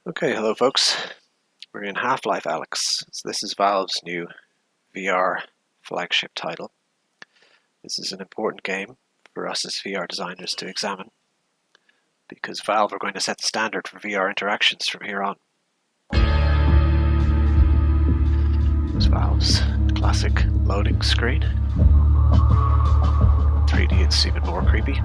Okay, hello folks. We're in Half-Life Alyx. So this is Valve's new VR flagship title. This is an important game for us as VR designers to examine because Valve are going to set the standard for VR interactions from here on. There's Valve's classic loading screen. 3D, it's even more creepy.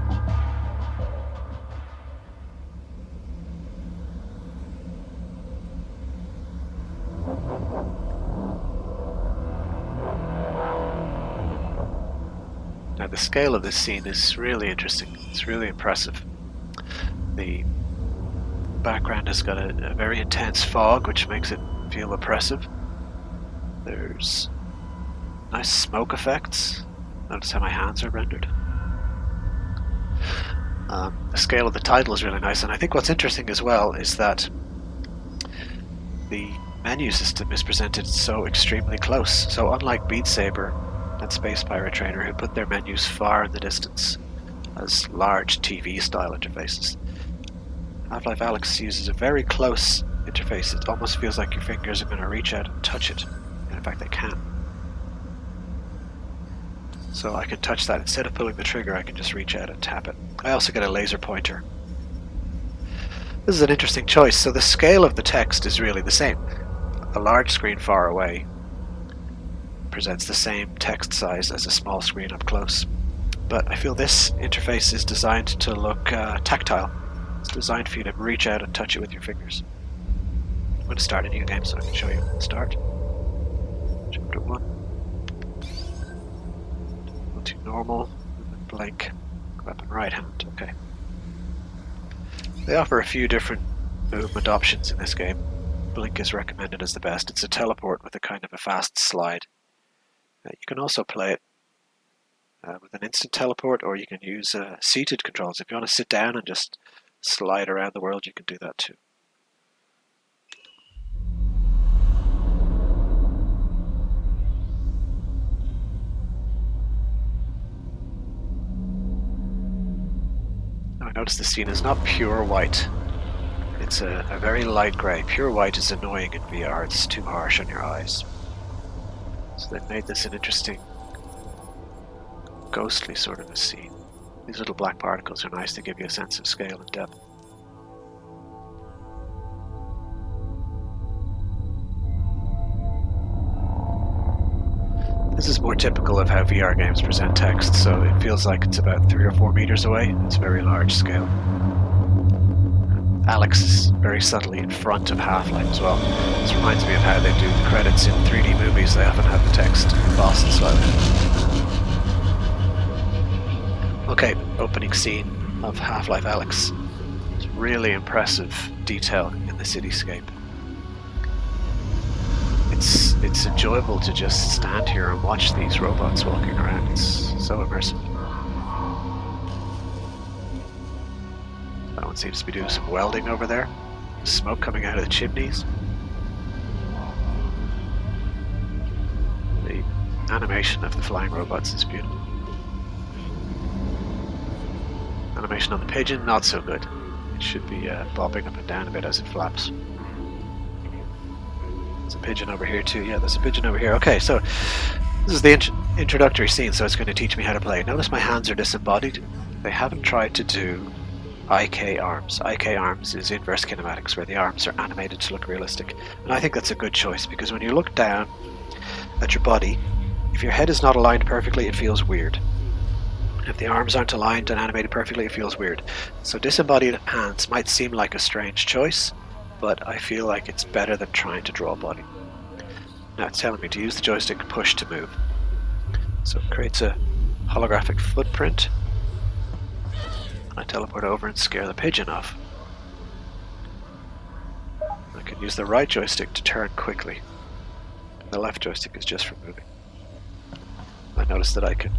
Now the scale of this scene is really interesting. It's really impressive. The background has got a very intense fog, which makes it feel oppressive. There's nice smoke effects. Notice how my hands are rendered. The scale of the title is really nice, and I think what's interesting as well is that the menu system is presented so extremely close. So unlike Beat Saber and Space Pirate Trainer, who put their menus far in the distance as large TV-style interfaces, Half-Life Alyx uses a very close interface. It almost feels like your fingers are going to reach out and touch it. And in fact, they can. So I can touch that. Instead of pulling the trigger, I can just reach out and tap it. I also get a laser pointer. This is an interesting choice. So the scale of the text is really the same. A large screen far away presents the same text size as a small screen up close. But I feel this interface is designed to look tactile. It's designed for you to reach out and touch it with your fingers. I'm going to start a new game so I can show you. Start. Chapter 1. Go to normal, blink, weapon right hand. Okay. They offer a few different movement options in this game. Blink is recommended as the best. It's a teleport with a kind of a fast slide. You can also play it with an instant teleport, or you can use seated controls. If you want to sit down and just slide around the world, you can do that too. Now I notice the scene is not pure white. It's a very light grey. Pure white is annoying in VR. It's too harsh on your eyes. So they've made this an interesting, ghostly sort of a scene. These little black particles are nice to give you a sense of scale and depth. This is more typical of how VR games present text, so it feels like it's about 3 or 4 meters away. It's very large scale. Alyx is very subtly in front of Half-Life as well. This reminds me of how they do the credits in 3D movies. They often have the text embossed slightly. Okay, opening scene of Half-Life Alyx. It's really impressive detail in the cityscape. It's enjoyable to just stand here and watch these robots walking around. It's so immersive. That one seems to be doing some welding over there. Smoke coming out of the chimneys. The animation of the flying robots is beautiful. Animation on the pigeon, not so good. It should be bobbing up and down a bit as it flaps. There's a pigeon over here too. Yeah, there's a pigeon over here. Okay, so this is the introductory scene, so it's going to teach me how to play. Notice my hands are disembodied. They haven't tried to do IK arms. IK arms is inverse kinematics, where the arms are animated to look realistic. And I think that's a good choice, because when you look down at your body, if your head is not aligned perfectly, it feels weird. If the arms aren't aligned and animated perfectly, it feels weird. So disembodied hands might seem like a strange choice, but I feel like it's better than trying to draw a body. Now it's telling me to use the joystick push to move. So it creates a holographic footprint. I teleport over and scare the pigeon off. I can use the right joystick to turn quickly. The left joystick is just for moving. I notice that I can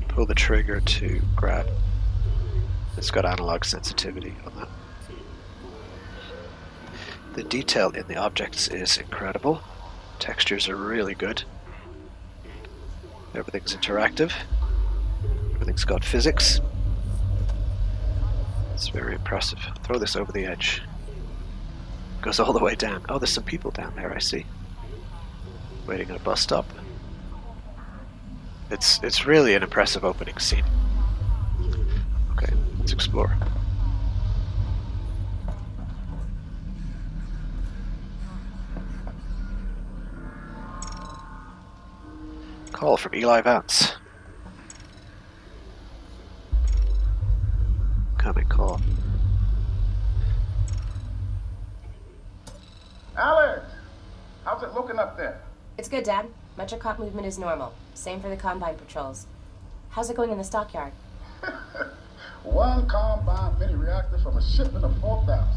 pull the trigger to grab. It's got analog sensitivity on that. The detail in the objects is incredible. Textures are really good. Everything's interactive. Everything's got physics. It's very impressive. Throw this over the edge. Goes all the way down. Oh, there's some people down there, I see. Waiting at a bus stop. It's really an impressive opening scene. Okay, let's explore. Call from Eli Vance. Coming call. Alex! How's it looking up there? It's good, Dad. Metrocop movement is normal. Same for the Combine patrols. How's it going in the stockyard? One Combine mini reactor from a shipment of 4,000.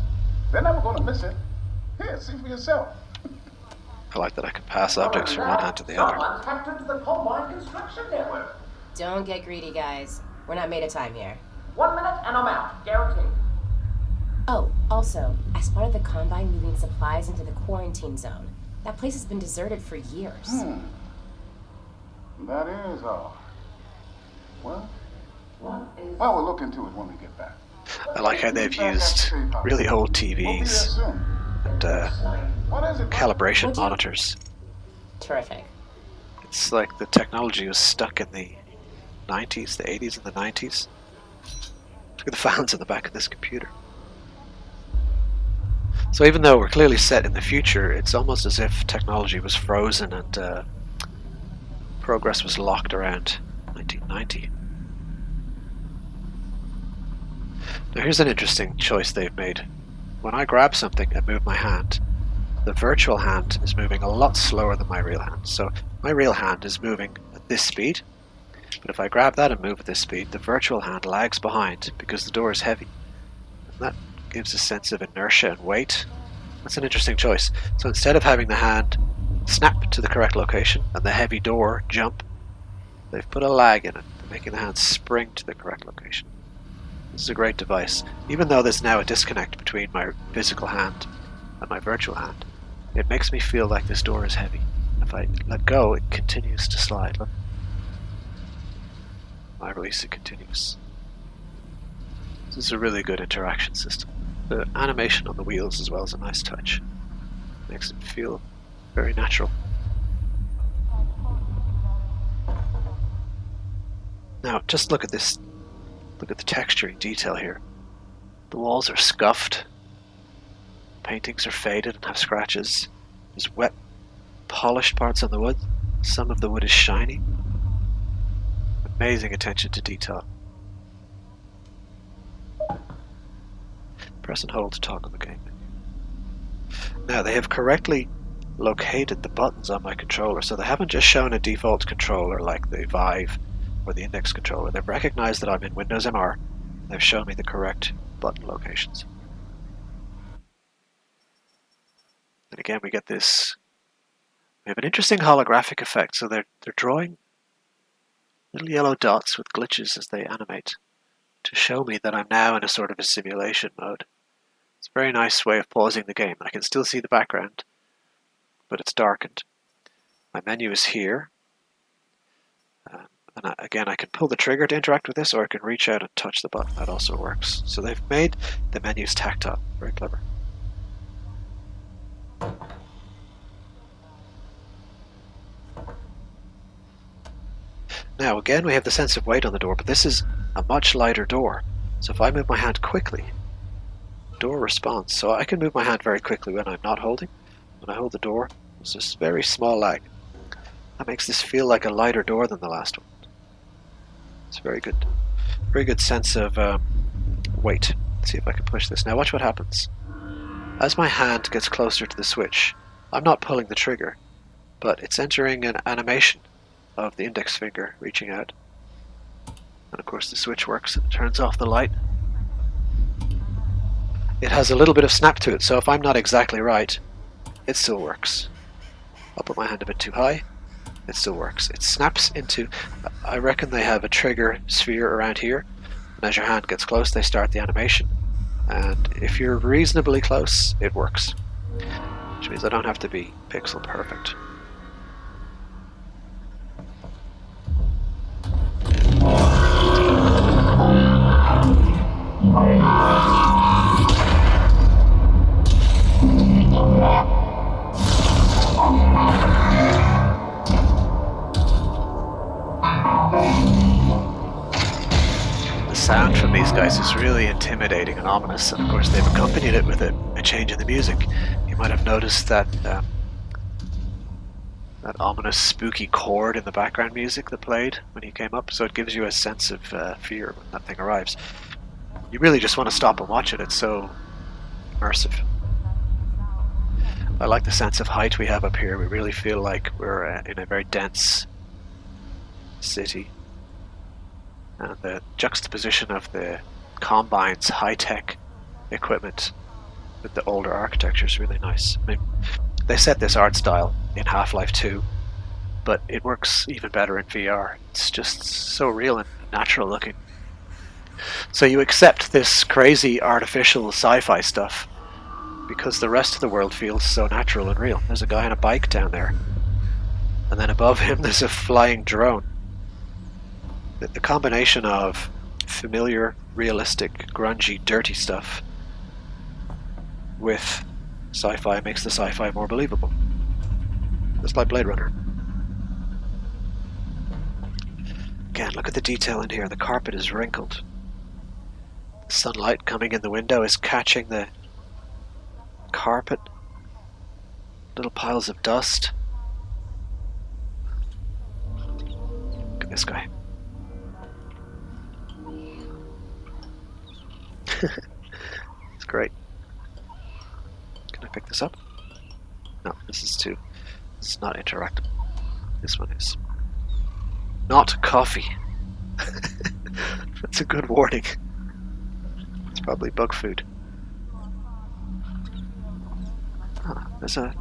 They're never going to miss it. Here, see for yourself. I like that I can pass objects from one hand to the other. Someone's hacked into the Combine construction network. Don't get greedy, guys. We're not made of time here. 1 minute and I'm out. Guaranteed. Oh, also, I spotted the Combine moving supplies into the quarantine zone. That place has been deserted for years. That is all. Well, we'll look into it when we get back. I like how they've used really old TVs and calibration monitors. Terrific. It's like the technology was stuck in the 90s, the 80s and the 90s. Look at the fans in the back of this computer. So even though we're clearly set in the future, it's almost as if technology was frozen and progress was locked around 1990. Now here's an interesting choice they've made. When I grab something and move my hand, the virtual hand is moving a lot slower than my real hand. So my real hand is moving at this speed, but if I grab that and move at this speed, the virtual hand lags behind because the door is heavy. And that gives a sense of inertia and weight. That's an interesting choice. So instead of having the hand snap to the correct location and the heavy door jump, they've put a lag in it, making the hand spring to the correct location. This is a great device. Even though there's now a disconnect between my physical hand and my virtual hand, it makes me feel like this door is heavy. If I let go, it continues to slide. Look. I release, it continues. This is a really good interaction system. The animation on the wheels as well is a nice touch. Makes it feel very natural. Now, just look at this. Look at the texture and detail here. The walls are scuffed. Paintings are faded and have scratches. There's wet, polished parts on the wood. Some of the wood is shiny. Amazing attention to detail. Press and hold to toggle the game menu. Now they have correctly located the buttons on my controller, so they haven't just shown a default controller like the Vive or the Index controller. They've recognized that I'm in Windows MR, and they've shown me the correct button locations. And again we get this, we have an interesting holographic effect, so they're drawing little yellow dots with glitches as they animate to show me that I'm now in a sort of a simulation mode. It's a very nice way of pausing the game. I can still see the background, but it's darkened. My menu is here. And again, I can pull the trigger to interact with this, or I can reach out and touch the button. That also works. So they've made the menus tactile. Very clever. Now again, we have the sense of weight on the door, but this is a much lighter door. So if I move my hand quickly, the door responds. So I can move my hand very quickly when I'm not holding. When I hold the door, there's this very small lag. That makes this feel like a lighter door than the last one. It's very good sense of weight. Let's see if I can push this. Now watch what happens. As my hand gets closer to the switch, I'm not pulling the trigger, but it's entering an animation of the index finger reaching out. And of course the switch works and it turns off the light. It has a little bit of snap to it, so if I'm not exactly right, it still works. I'll put my hand a bit too high. It still works. It snaps into, I reckon they have a trigger sphere around here, and as your hand gets close they start the animation, and if you're reasonably close it works, which means I don't have to be pixel perfect. guys is really intimidating and ominous, and of course they've accompanied it with a change in the music. You might have noticed that that ominous, spooky chord in the background music that played when he came up, so it gives you a sense of fear when that thing arrives. You really just want to stop and watch it. It's so immersive. I like the sense of height we have up here. We really feel like we're in a very dense city. And the juxtaposition of the Combine's high-tech equipment with the older architecture is really nice. I mean, they set this art style in Half-Life 2, but it works even better in VR. It's just so real and natural looking. So you accept this crazy artificial sci-fi stuff because the rest of the world feels so natural and real. There's a guy on a bike down there, and then above him there's a flying drone. The combination of familiar, realistic, grungy, dirty stuff with sci-fi makes the sci-fi more believable. Just like Blade Runner. Again, look at the detail in here. The carpet is wrinkled. The sunlight coming in the window is catching the carpet. Little piles of dust. Look at this guy. It's great. Can I pick this up? No, this is not interactive. This one is. Not coffee. That's a good warning. It's probably bug food. I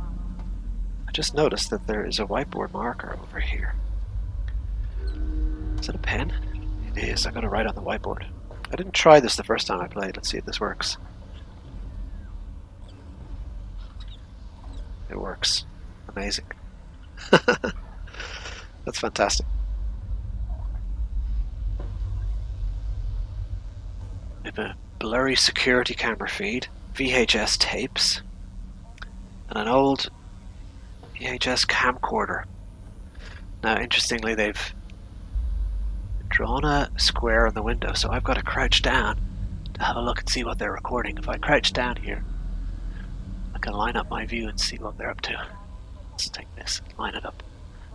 just noticed that there is a whiteboard marker over here. Is it a pen? It is. I'm going to write on the whiteboard. I didn't try this the first time I played. Let's see if this works. It works. Amazing. That's fantastic. We have a blurry security camera feed, VHS tapes, and an old VHS camcorder. Now, interestingly, they've drawn a square on the window, so I've got to crouch down to have a look and see what they're recording. If I crouch down here, I can line up my view and see what they're up to. Let's take this and line it up.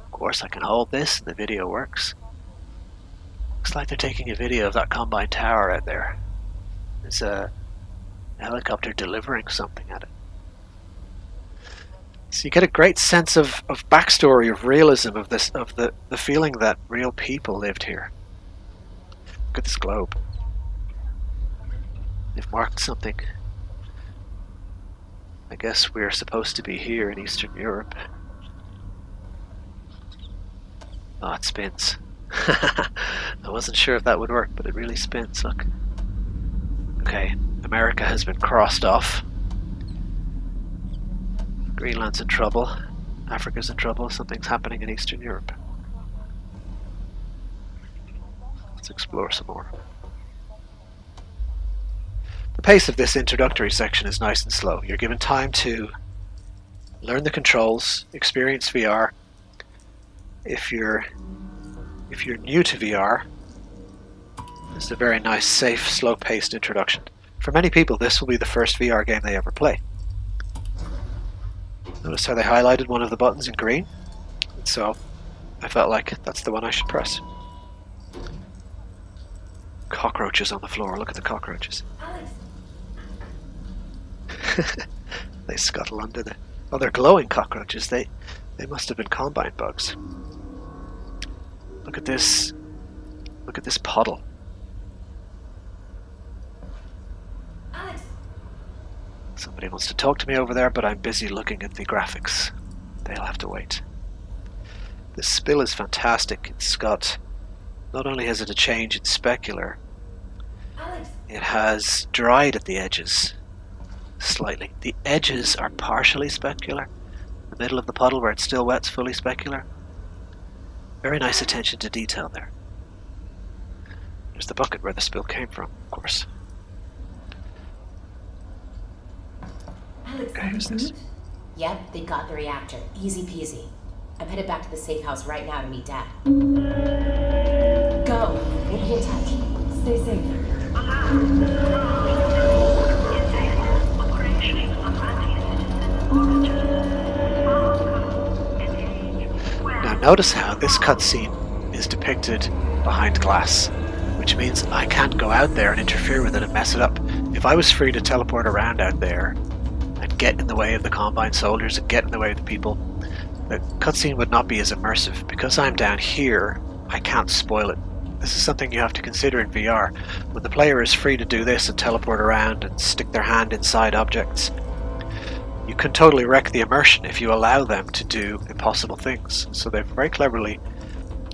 Of course, I can hold this and the video works. Looks like they're taking a video of that Combine Tower out there. There's a helicopter delivering something at it. So you get a great sense of backstory, of realism, of this, of the feeling that real people lived here. Look at this globe. They've marked something. I guess we're supposed to be here in Eastern Europe. Oh, it spins. I wasn't sure if that would work, but it really spins, look. Okay, America has been crossed off. Greenland's in trouble. Africa's in trouble. Something's happening in Eastern Europe. Let's explore some more. The pace of this introductory section is nice and slow. You're given time to learn the controls, experience VR. If you're new to VR, this is a very nice, safe, slow-paced introduction. For many people, this will be the first VR game they ever play. Notice how they highlighted one of the buttons in green? So I felt like that's the one I should press. Cockroaches on the floor. Look at the cockroaches. They scuttle under the... Oh, they're glowing cockroaches. They must have been Combine bugs. Look at this. Look at this puddle. Somebody wants to talk to me over there, but I'm busy looking at the graphics. They'll have to wait. This spill is fantastic. It's got... Not only has it a change in specular, it has dried at the edges slightly. The edges are partially specular. The middle of the puddle where it's still wet's fully specular. Very nice attention to detail there. There's the bucket where the spill came from, of course. Okay, who's this? Yep, they got the reactor. Easy peasy. I'm headed back to the safe house right now to meet Dad. Go. We'll be in touch. Stay safe. Now notice how this cutscene is depicted behind glass, which means I can't go out there and interfere with it and mess it up. If I was free to teleport around out there and get in the way of the Combine soldiers and get in the way of the people, the cutscene would not be as immersive. Because I'm down here, I can't spoil it. This is something you have to consider in VR. When the player is free to do this and teleport around and stick their hand inside objects, you can totally wreck the immersion if you allow them to do impossible things. So they've very cleverly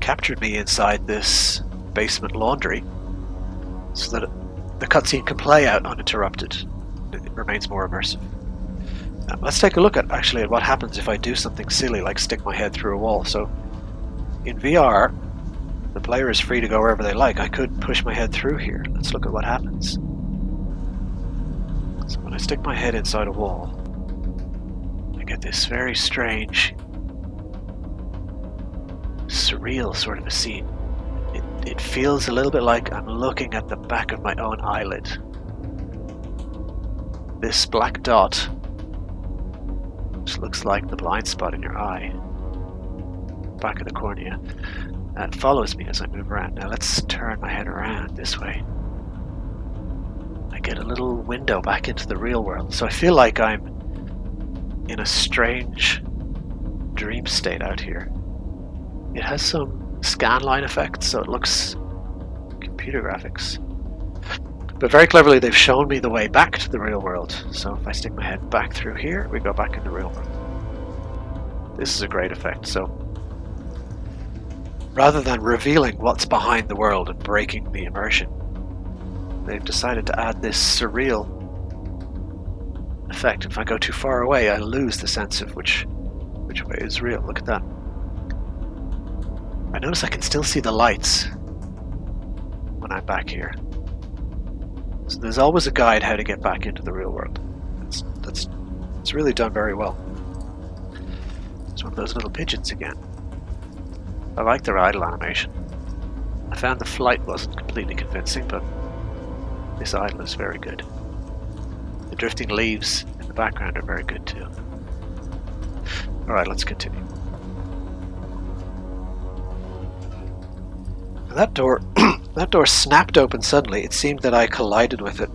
captured me inside this basement laundry so that the cutscene can play out uninterrupted. It remains more immersive. Now, let's take a look at what happens if I do something silly like stick my head through a wall. So in VR, the player is free to go wherever they like. I could push my head through here. Let's look at what happens. So when I stick my head inside a wall, I get this very strange, surreal sort of a scene. It feels a little bit like I'm looking at the back of my own eyelid. This black dot, which looks like the blind spot in your eye, back of the cornea, that follows me as I move around. Now let's turn my head around this way. I get a little window back into the real world. So I feel like I'm in a strange dream state out here. It has some scanline effects, so it looks computer graphics. But very cleverly they've shown me the way back to the real world. So if I stick my head back through here, we go back in the real world. This is a great effect. So rather than revealing what's behind the world and breaking the immersion, they've decided to add this surreal effect. If I go too far away, I lose the sense of which way is real. Look at that. I notice I can still see the lights when I'm back here. So there's always a guide how to get back into the real world. It's really done very well. It's one of those little pigeons again. I like their idle animation. I found the flight wasn't completely convincing, but this idle is very good. The drifting leaves in the background are very good too. Alright, let's continue. That door snapped open suddenly. It seemed that I collided with it.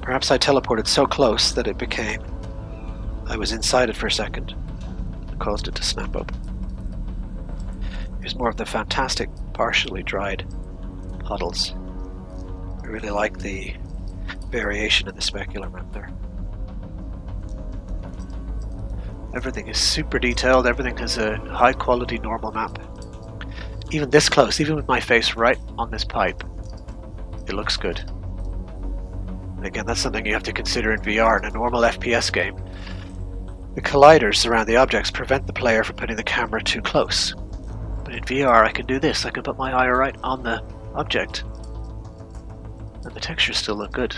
Perhaps I teleported so close that it became... I was inside it for a second. It caused it to snap open. Here's more of the fantastic, partially dried puddles. I really like the variation in the specular map there. Everything is super detailed. Everything has a high quality normal map. Even this close, even with my face right on this pipe, it looks good. And again, that's something you have to consider in VR. In a normal FPS game, the colliders around the objects prevent the player from putting the camera too close. But in VR, I can do this. I can put my eye right on the object, and the textures still look good.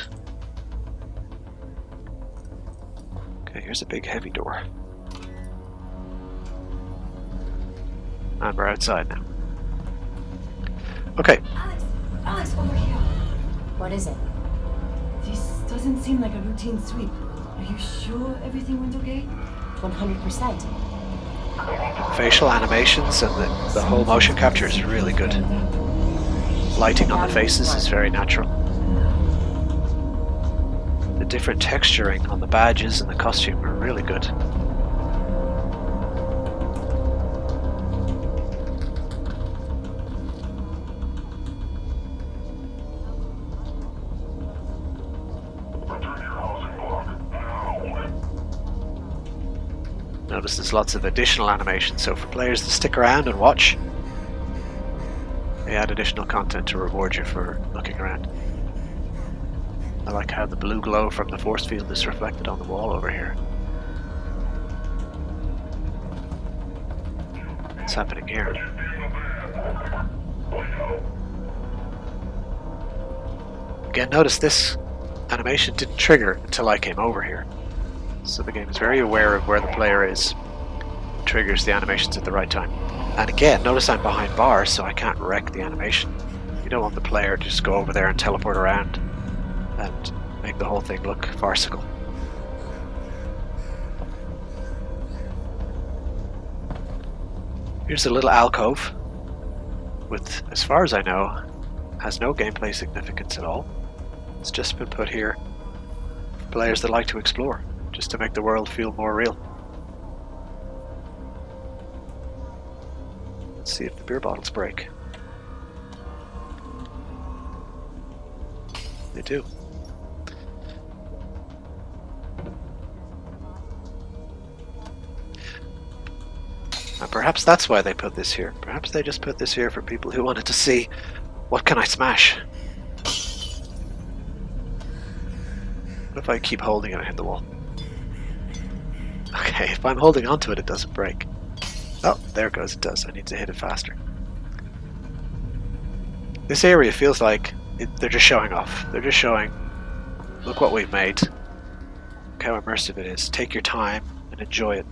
Okay, here's a big heavy door. And we're outside now. Okay. Alex, over here. What is it? This doesn't seem like a routine sweep. Are you sure everything went okay? 100%. Facial animations and the whole motion capture is really good. Lighting on the faces is very natural. The different texturing on the badges and the costume are really good. Notice there's lots of additional animation, so for players to stick around and watch, they add additional content to reward you for looking around. I like how the blue glow from the force field is reflected on the wall over here. What's happening here? Again, notice this animation didn't trigger until I came over here. So the game is very aware of where the player is, triggers the animations at the right time. And again, notice I'm behind bars, so I can't wreck the animation. You don't want the player to just go over there and teleport around and make the whole thing look farcical. Here's a little alcove with, as far as I know, has no gameplay significance at all. It's just been put here for players that like to explore, just to make the world feel more real. Let's see if the beer bottles break. They do. And perhaps that's why they put this here. Perhaps they just put this here for people who wanted to see what can I smash. What if I keep holding it and hit the wall? Okay, if I'm holding onto it, it doesn't break. Oh, there it goes, it does. I need to hit it faster. This area feels like they're just showing off. They're just showing, look what we've made. Look how immersive it is. Take your time and enjoy it.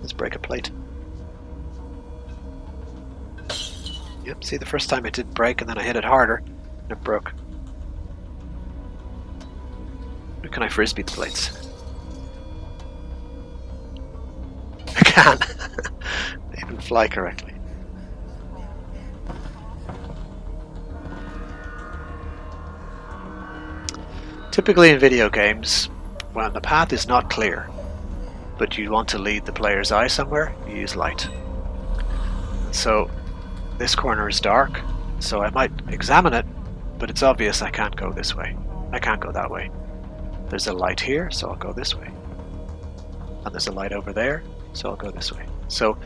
Let's break a plate. Yep, see, the first time it didn't break and then I hit it harder and it broke. Or can I frisbee the plates? I can. They even fly correctly. Typically in video games, when the path is not clear, but you want to lead the player's eye somewhere, you use light. So this corner is dark, so I might examine it, but it's obvious I can't go this way. I can't go that way. There's a light here, so I'll go this way. And there's a light over there, so I'll go this way. So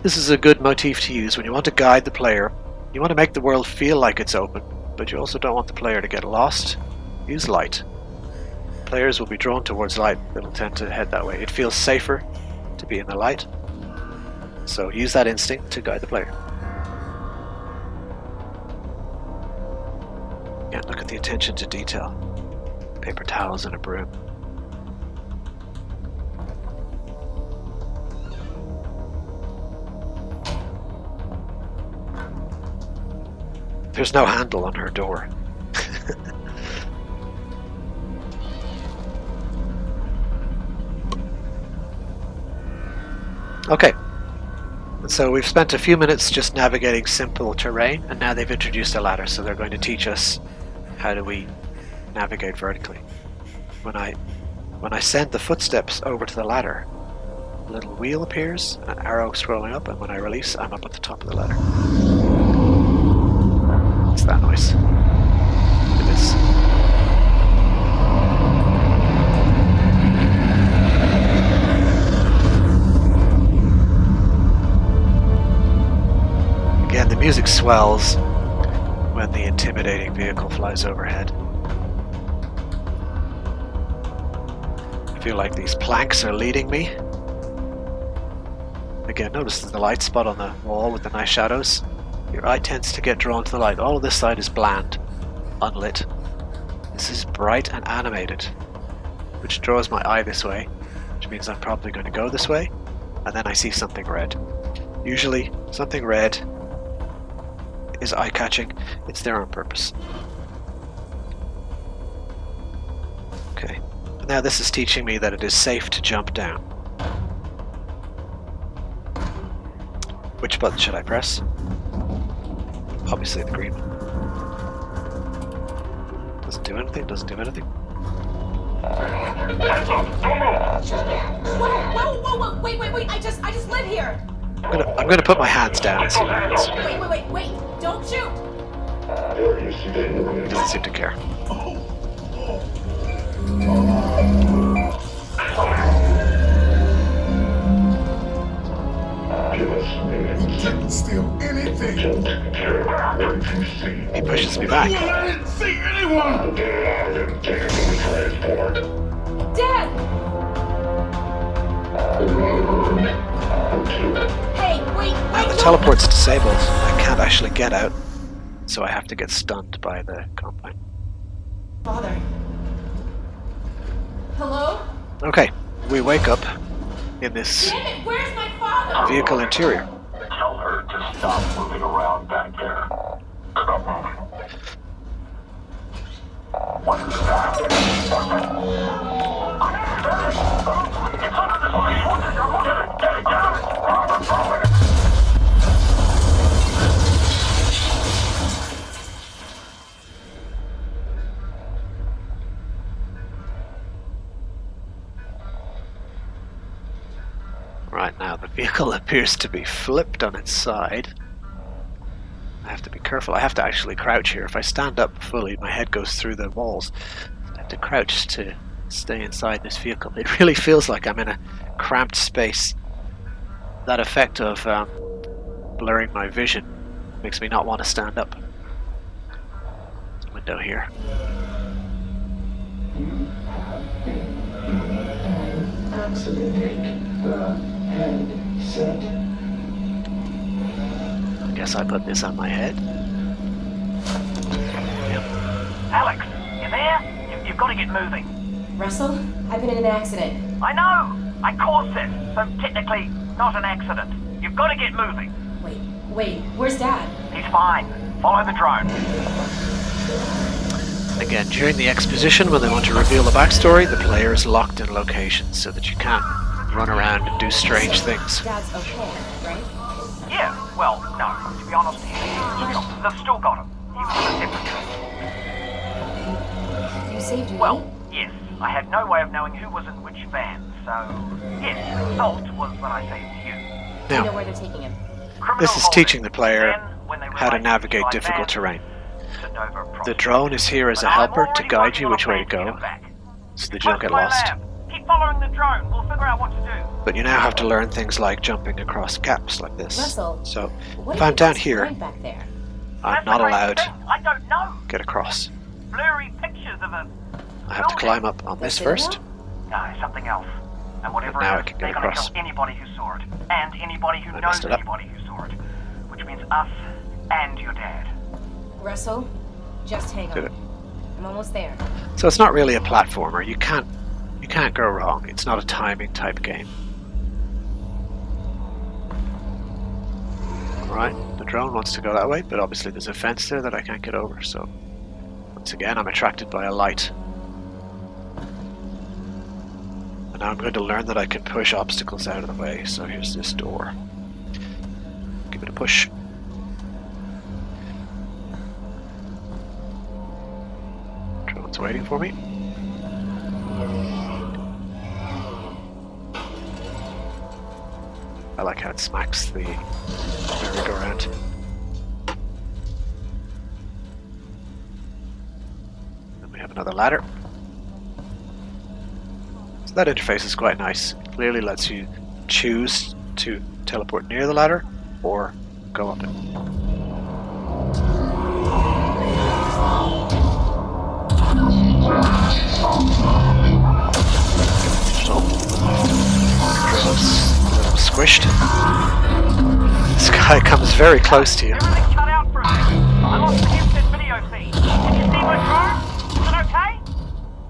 this is a good motif to use when you want to guide the player. You want to make the world feel like it's open, but you also don't want the player to get lost. Use light. Players will be drawn towards light. They'll tend to head that way. It feels safer to be in the light. So use that instinct to guide the player. Yeah, look at the attention to detail. Paper towels and a broom. There's no handle on her door. Okay, so we've spent a few minutes just navigating simple terrain, and now they've introduced a ladder, so they're going to teach us how do we navigate vertically. When I send the footsteps over to the ladder, a little wheel appears, an arrow scrolling up, and when I release, I'm up at the top of the ladder. What's that noise? Look at this. Again, the music swells when the intimidating vehicle flies overhead. I feel like these planks are leading me. Again, notice the light spot on the wall with the nice shadows. Your eye tends to get drawn to the light. All of this side is bland, unlit. This is bright and animated, which draws my eye this way, which means I'm probably going to go this way, and then I see something red. Usually, something red is eye-catching. It's there on purpose. Okay, now this is teaching me that it is safe to jump down. Which button should I press? Obviously the green one. Doesn't do anything, doesn't do anything. Whoa, wait, I just live here! I'm gonna put my hands down and see what happens. Wait, don't shoot! He doesn't seem to care. Didn't steal anything. He pushes me back. I didn't see anyone. Dad! Hey, wait! Now the teleport's disabled. I can't actually get out, so I have to get stunned by the combine. Father. Hello? Okay, we wake up in this Damn it, where's my father? vehicle interior. Tell her to stop moving around back there. Stop moving. Right now, the vehicle appears to be flipped on its side. I have to be careful. I have to actually crouch here. If I stand up fully, my head goes through the walls. I have to crouch to stay inside this vehicle. It really feels like I'm in a cramped space. That effect of blurring my vision makes me not want to stand up. There's a window here. I guess I put this on my head. Yep. Alex, you there? You've got to get moving. Russell, I've been in an accident. I know! I caused it, so technically not an accident. You've got to get moving. Wait, where's Dad? He's fine. Follow the drone. Again, during the exposition, when they want to reveal the backstory, the player is locked in locations so that you can't run around and do strange things. Dad's okay, right? Yeah, well, no, to be honest, they've still got him. He was in a separate case. You saved me? Well, yes, I had no way of knowing who was in which van, so yes, the result was when I saved you. I know Now, where they're taking him. this is teaching the player how to navigate difficult terrain. The drone is here as a helper to guide you which way to go, so that you don't get lost. Keep following the drone. We'll figure out what to do. But you now have to learn things like jumping across gaps like this. Russell, So, what if do you I'm down just here, find back there? I'm That's not the crazy allowed thing. I don't know. to get across. Blurry pictures of a I have to climb up on this first. No, something else. And whatever Now it I is, can get they're going to across. kill anybody who saw it. And anybody who I knows messed it up. anybody who saw it. Which means us and your dad. Russell, just hang Did on. it. I'm almost there. So it's not really a platformer. You can't go wrong. It's not a timing type game. Alright, the drone wants to go that way, but obviously there's a fence there that I can't get over, so once again I'm attracted by a light. And now I'm going to learn that I can push obstacles out of the way, so here's this door. Give it a push. Drone's waiting for me. I like how it smacks the merry-go-round. Then we have another ladder. So that interface is quite nice. It clearly lets you choose to teleport near the ladder or go up it. So, drone's a little squished. This guy comes very close to you. Everything's cut out for a second. I lost the instant video feed. Can you see my drone?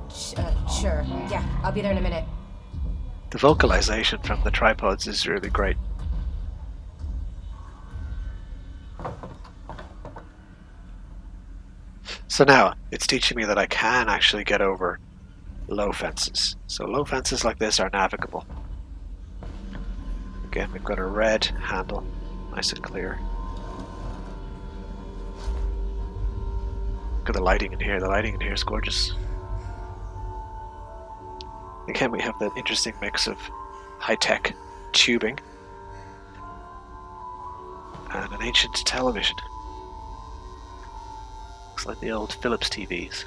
Is it okay? Sure. Yeah, I'll be there in a minute. The vocalization from the tripods is really great. So now, it's teaching me that I can actually get over low fences. So low fences like this are navigable. Again, we've got a red handle, nice and clear. Look at the lighting in here. The lighting in here is gorgeous. Again, we have that interesting mix of high-tech tubing and an ancient television. Looks like the old Philips TVs.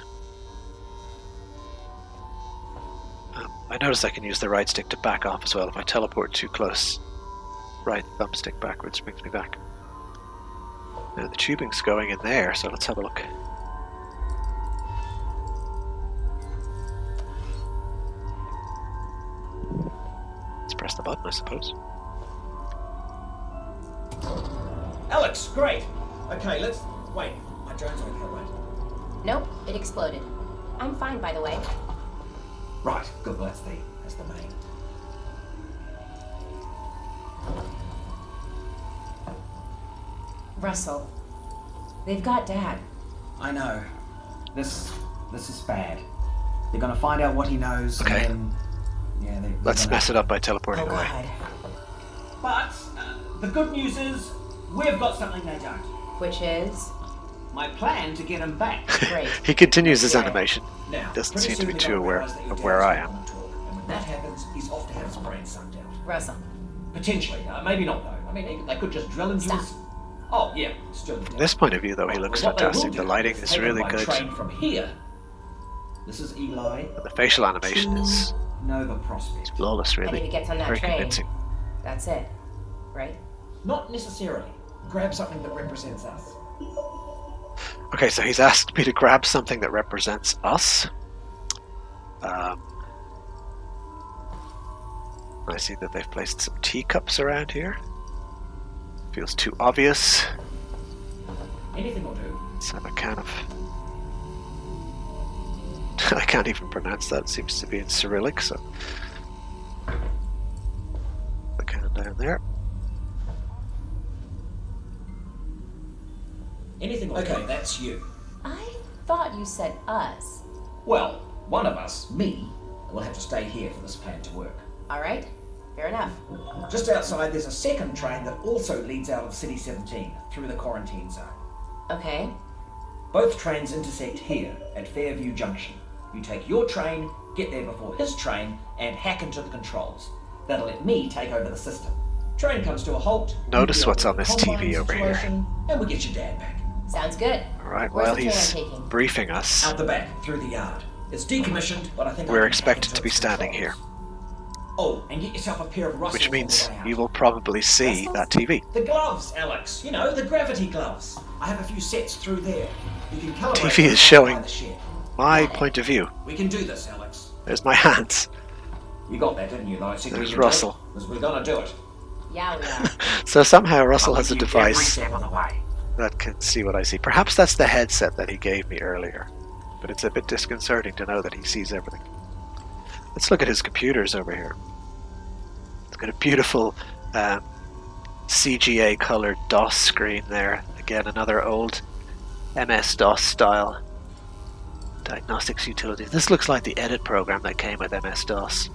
I notice I can use the right stick to back off as well. If I teleport too close, right thumbstick backwards brings me back. Now the tubing's going in there, so let's have a look. Let's press the button, I suppose. Alex, great. Okay, let's wait. My drone's okay, right? Nope, it exploded. I'm fine, by the way. Right. Good. Well, that's the main. Russell, they've got Dad. I know. This is bad. They're going to find out what he knows. Okay. And then, they're Let's gonna... mess it up by teleporting Oh, away. God. But the good news is we've got something they don't. Which is? My plan to get him back. Great. He continues his Right. animation. Now, Doesn't pretty seem to soon be they're too gonna aware realise that your of where dad's I not am. gonna talk. And when that happens, he's off to have his brain sucked out. Russell. Potentially. Maybe not, though. I mean, they could just drill into Stop. his... Oh, yeah. Still. From this point of view, though, he looks What they will fantastic. do The lighting is take him really by good. train from here. This is Eli. And the facial animation is Nova Prospect. flawless, And if really. he gets on that Very train, convincing. that's it. Right? Not necessarily. Grab something that represents us. Okay, so he's asked me to grab something that represents us. I see that they've placed some teacups around here. Feels too obvious. Anything will do. Let's have a can of... I can't even pronounce that. It seems to be in Cyrillic, so... The can down there. Anything will do. Okay, that's you. I thought you said us. Well, one of us, me, will have to stay here for this plan to work. All right? Fair enough. Just outside, there's a second train that also leads out of City 17 through the quarantine zone. Okay. Both trains intersect here at Fairview Junction. You take your train, get there before his train, and hack into the controls. That'll let me take over the system. Train comes to a halt. Notice you deal what's with on the this combine TV over here. situation, and we get your dad back. Sounds good. Alright, Where's while the train he's I'm taking? briefing us, Out the back, through the yard. It's decommissioned, but I think I we're can expected hack into to be its standing controls. here. Oh, and get yourself a pair of Russells Which on the means way out. you will probably see that TV. The gloves, Alex. You know, the gravity gloves. I have a few sets through there. You can calibrate TV them is by showing the shed. my point of view. We can do this, Alex. There's my hands. You got that, didn't you, though? There's Russell. Because we're gonna do it. Yeah, we are. So somehow Russell I'll has a give you every device step of the way. that can see what I see. Perhaps that's the headset that he gave me earlier. But it's a bit disconcerting to know that he sees everything. Let's look at his computers over here. It's got a beautiful CGA colored DOS screen there. Again, another old MS-DOS style diagnostics utility. This looks like the edit program that came with MS-DOS.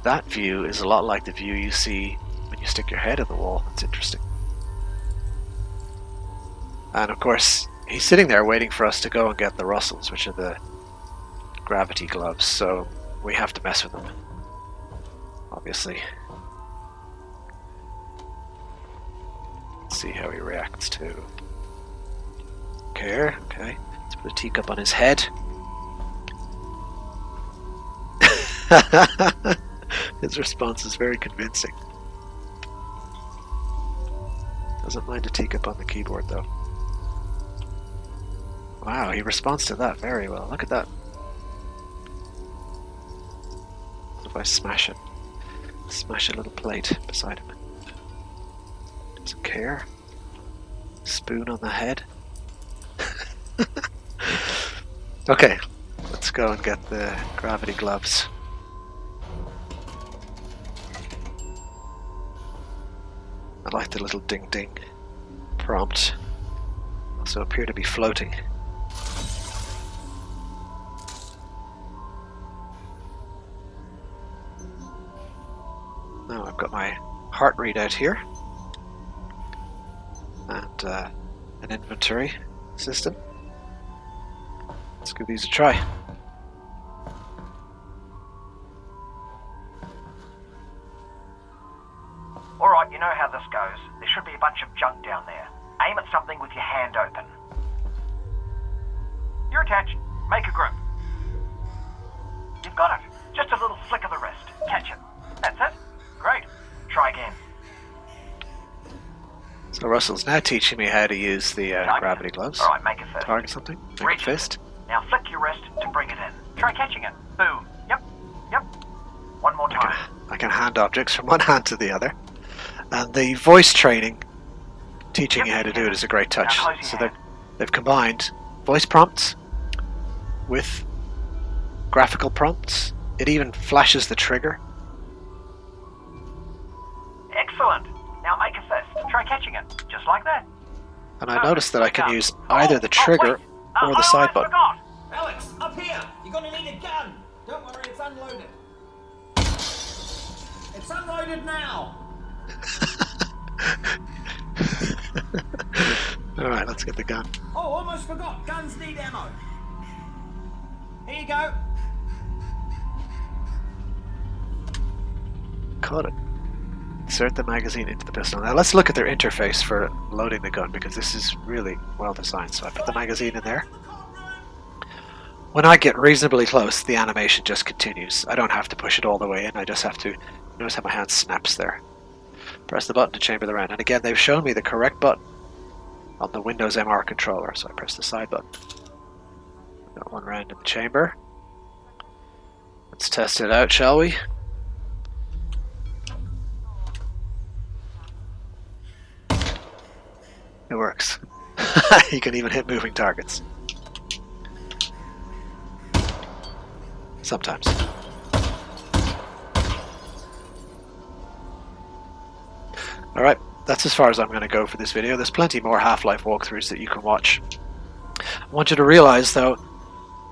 That view is a lot like the view you see when you stick your head in the wall. It's interesting. And of course, he's sitting there waiting for us to go and get the Russells, which are the gravity gloves, so we have to mess with them. Obviously. Let's see how he reacts to care. Okay, let's put a teacup on his head. His response is very convincing. Doesn't mind a teacup on the keyboard though. Wow, he responds to that very well. Look at that. What if I smash it? Smash a little plate beside him. Doesn't care. Spoon on the head. Okay, let's go and get the gravity gloves. I like the little ding ding prompt. Also appear to be floating. Now I've got my heart readout here. And an inventory system. Let's give these a try. Alright, you know how this goes. There should be a bunch of junk down there. Aim at something with your hand open. You're attached. Make a grip. You've got it. Just a little flick of the wrist. Catch it. That's it. Great. Try again. So Russell's now teaching me how to use the Target. gravity gloves. Alright, make a fist. Target something. Make Reach a fist. Now flick your wrist to bring it in. Try catching it. Boom. Yep. Yep. One more time. I can hand objects from one hand to the other. And the voice training, teaching you how to do it, is a great touch. Now close your So hand. they've combined voice prompts with graphical prompts. It even flashes the trigger. Excellent. Now make a fist. Try catching it. Just like that. And I noticed that I can Gun. use either the trigger wait. or the I side almost button. forgot. Alex, up here! You're gonna need a gun! Don't worry, it's unloaded. It's unloaded now! Alright, let's get the gun. Oh, almost forgot. Guns need ammo. Here you go. Caught it. Insert the magazine into the pistol. Now let's look at their interface for loading the gun, because this is really well designed. So I put the magazine in there. When I get reasonably close, the animation just continues. I don't have to push it all the way in, I just have to... Notice how my hand snaps there. Press the button to chamber the round. And again, they've shown me the correct button on the Windows MR controller, so I press the side button. Got one round in the chamber. Let's test it out, shall we? It works. You can even hit moving targets. Sometimes. Alright, that's as far as I'm going to go for this video. There's plenty more Half-Life walkthroughs that you can watch. I want you to realize, though,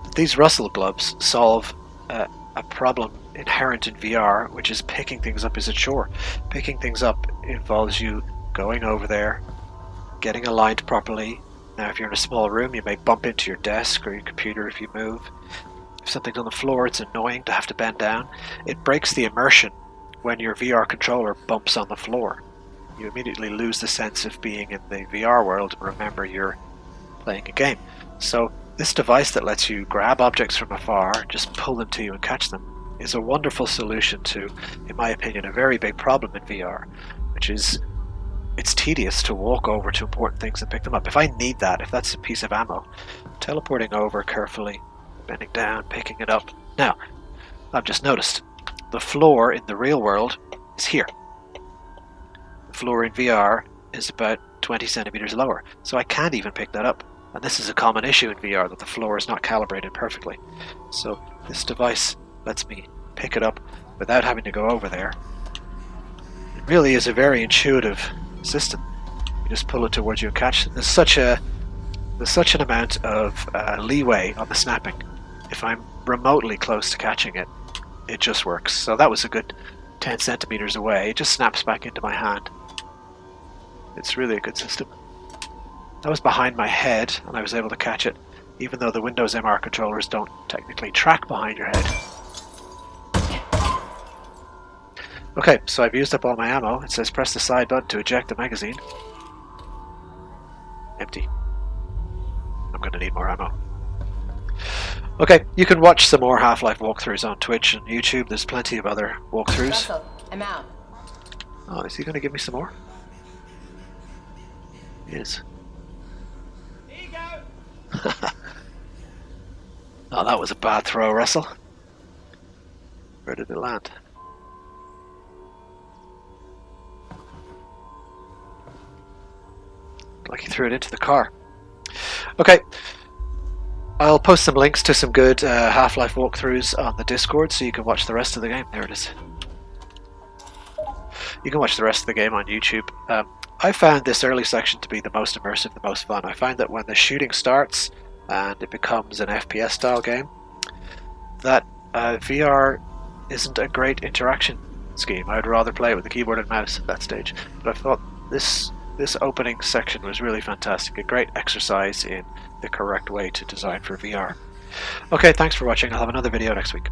that these Russell gloves solve a problem inherent in VR, which is picking things up as a chore. Picking things up involves you going over there, getting aligned properly. Now, if you're in a small room, you may bump into your desk or your computer if you move. If something's on the floor, it's annoying to have to bend down. It breaks the immersion when your VR controller bumps on the floor. You immediately lose the sense of being in the VR world and remember you're playing a game. So this device that lets you grab objects from afar, just pull them to you and catch them, is a wonderful solution to, in my opinion, a very big problem in VR, which is it's tedious to walk over to important things and pick them up. If I need that, if that's a piece of ammo, teleporting over carefully, bending down, picking it up. Now, I've just noticed the floor in the real world is here. The floor in VR is about 20 centimeters lower, so I can't even pick that up. And this is a common issue in VR, that the floor is not calibrated perfectly. So this device lets me pick it up without having to go over there. It really is a very intuitive system. You just pull it towards you and catch it. There's such an amount of leeway on the snapping. If I'm remotely close to catching it, it just works. So that was a good 10 centimeters away. It just snaps back into my hand. It's really a good system. That was behind my head, and I was able to catch it, even though the Windows MR controllers don't technically track behind your head. Okay, so I've used up all my ammo. It says press the side button to eject the magazine. Empty. I'm going to need more ammo. Okay, you can watch some more Half-Life walkthroughs on Twitch and YouTube. There's plenty of other walkthroughs. Russell, I'm out. Oh, is he going to give me some more? He is. Here you go. Oh, that was a bad throw, Russell. Where did it land? Like he threw it into the car. Okay. I'll post some links to some good Half-Life walkthroughs on the Discord so you can watch the rest of the game. There it is. You can watch the rest of the game on YouTube. I found this early section to be the most immersive, the most fun. I find that when the shooting starts and it becomes an FPS style game, that VR isn't a great interaction scheme. I'd rather play it with the keyboard and mouse at that stage. But I thought this opening section was really fantastic, a great exercise in the correct way to design for VR. Okay, thanks for watching. I'll have another video next week.